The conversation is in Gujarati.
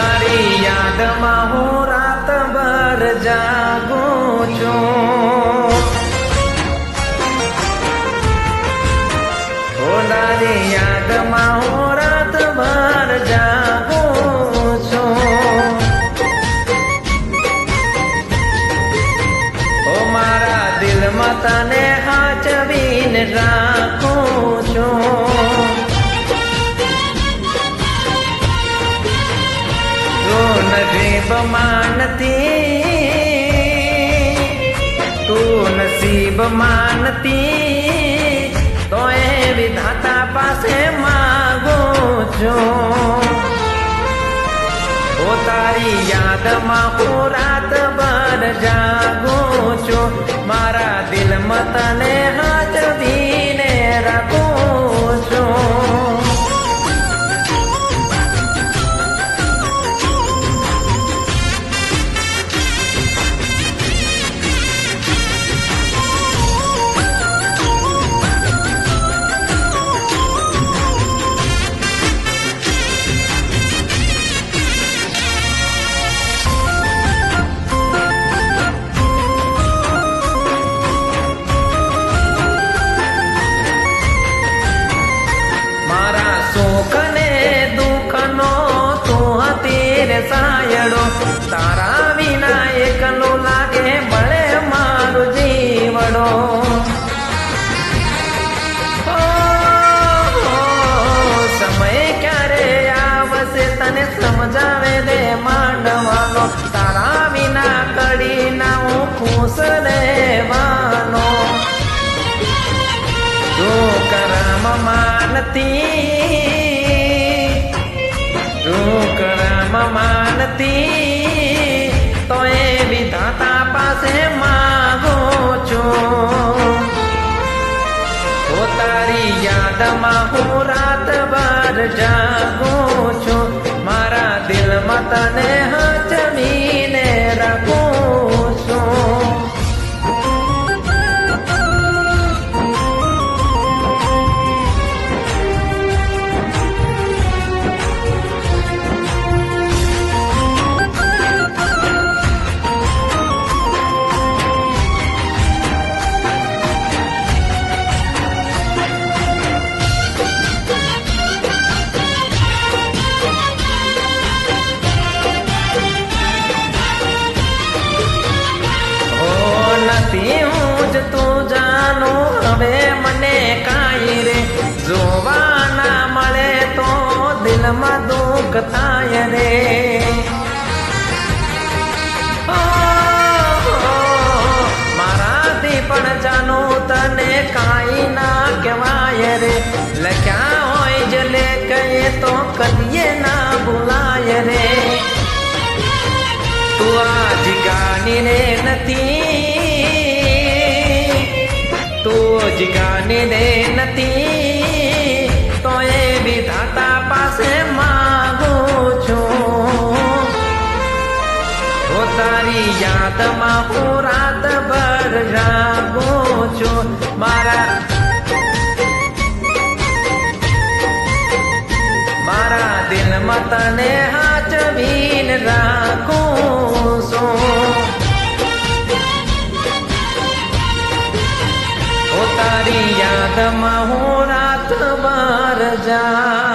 તારી યાદમાં હું રાતભર જાગું છું. તારી યાદમાં હું રાતભર જાગું છું. મારા દિલમાં તને હાચવીને રાખું છું. તું નસીબ માનતી તો એ વિધાતા પાસે માગું છું. તારી યાદમાં હું રાતભર જાગું છું. મારા દિલમાં તને હાચવીને રાખું છું. સાયડો તારા વિના એકલો લાગે મળે મારો જીવડો. સમય ક્યારે આવશે તને સમજાવે દે માંડવાનો. તારા વિના કડી ના હું ખુશ રહેવાનો. તું કરમ માનતી તો એ વિધાતા પાસે માગું છું. તારી યાદમાં હું રાતભર જાગું છું. મારા દિલમાં તને હાચવીને રાખું છું. તું જાનો હવે મને કાંઈ રે જોવા ના મળે તો દિલમાં દુઃખ થાય રે. મારાથી પણ જાનું તને કાંઈ ના કહેવાય રે. લખ્યા હોય જ લેખે તો કદીએ ના ભૂલાય રે. તું આજ ગાની રે નથી, તું જીગાની દે નથી તો એ વિધાતા પાસે માગું છું. તારી યાદમાં હું રાતભર જાગું છું. મારા દિલમાં તને હાચવીને રાખું છું. તારી યાદમાં હું રાતભર જા